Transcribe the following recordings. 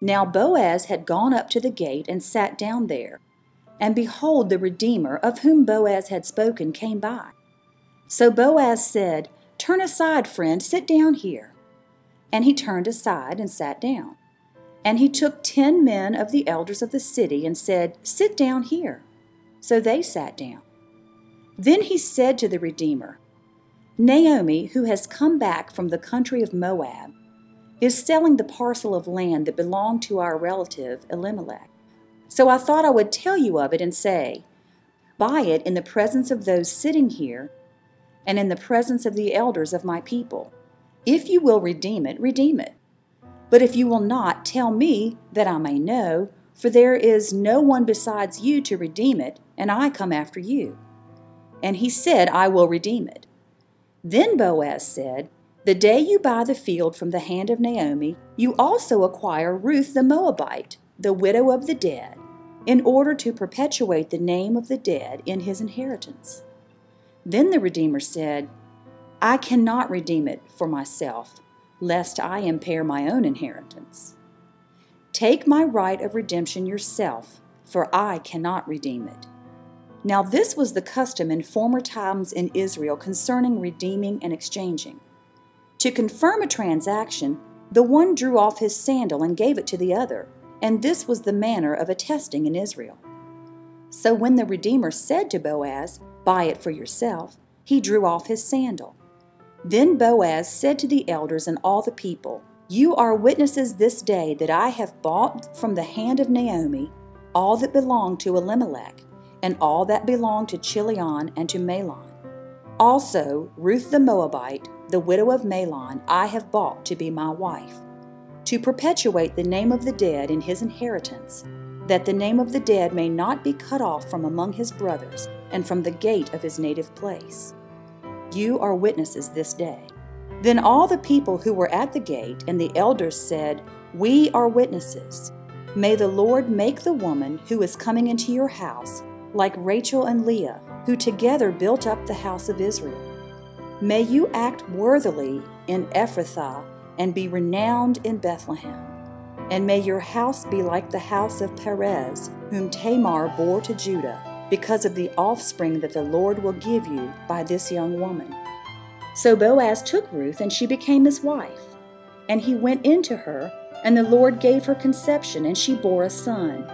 Now Boaz had gone up to the gate and sat down there. And behold, the Redeemer, of whom Boaz had spoken, came by. So Boaz said, "Turn aside, friend, sit down here." And he turned aside and sat down. And he took 10 men of the elders of the city and said, "Sit down here." So they sat down. Then he said to the Redeemer, "Naomi, who has come back from the country of Moab, is selling the parcel of land that belonged to our relative Elimelech. So I thought I would tell you of it and say, buy it in the presence of those sitting here and in the presence of the elders of my people. If you will redeem it, redeem it. But if you will not, tell me that I may know, for there is no one besides you to redeem it, and I come after you." And he said, "I will redeem it." Then Boaz said, "The day you buy the field from the hand of Naomi, you also acquire Ruth the Moabite, the widow of the dead, in order to perpetuate the name of the dead in his inheritance." Then the Redeemer said, "I cannot redeem it for myself, lest I impair my own inheritance. Take my right of redemption yourself, for I cannot redeem it." Now this was the custom in former times in Israel concerning redeeming and exchanging. To confirm a transaction, the one drew off his sandal and gave it to the other, and this was the manner of attesting in Israel. So when the Redeemer said to Boaz, "Buy it for yourself," he drew off his sandal. Then Boaz said to the elders and all the people, "You are witnesses this day that I have bought from the hand of Naomi all that belonged to Elimelech, and all that belonged to Chilion and to Mahlon. Also Ruth the Moabite, the widow of Mahlon, I have bought to be my wife, to perpetuate the name of the dead in his inheritance, that the name of the dead may not be cut off from among his brothers and from the gate of his native place. You are witnesses this day." Then all the people who were at the gate and the elders said, "We are witnesses. May the Lord make the woman who is coming into your house like Rachel and Leah, who together built up the house of Israel. May you act worthily in Ephrathah and be renowned in Bethlehem. And may your house be like the house of Perez, whom Tamar bore to Judah, because of the offspring that the Lord will give you by this young woman." So Boaz took Ruth, and she became his wife. And he went into her, and the Lord gave her conception, and she bore a son.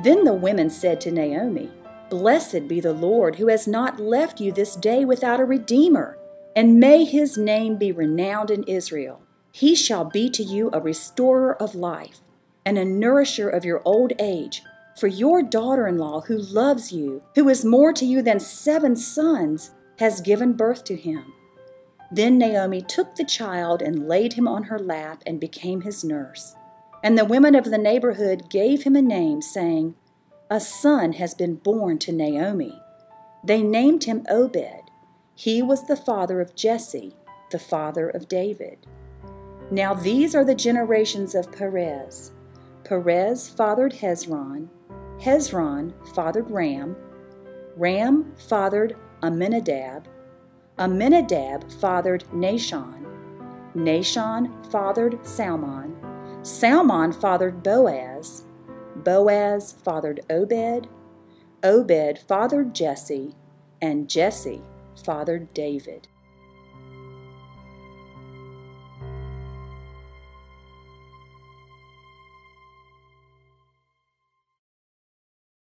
Then the women said to Naomi, "Blessed be the Lord, who has not left you this day without a redeemer, and may his name be renowned in Israel. He shall be to you a restorer of life, and a nourisher of your old age. For your daughter-in-law, who loves you, who is more to you than 7 sons, has given birth to him." Then Naomi took the child and laid him on her lap and became his nurse. And the women of the neighborhood gave him a name, saying, "A son has been born to Naomi." They named him Obed. He was the father of Jesse, the father of David. Now these are the generations of Perez. Perez fathered Hezron. Hezron fathered Ram. Ram fathered Amminadab. Amminadab fathered Nahshon. Nahshon fathered Salmon. Salmon fathered Boaz. Boaz fathered Obed. Obed fathered Jesse. And Jesse fathered David.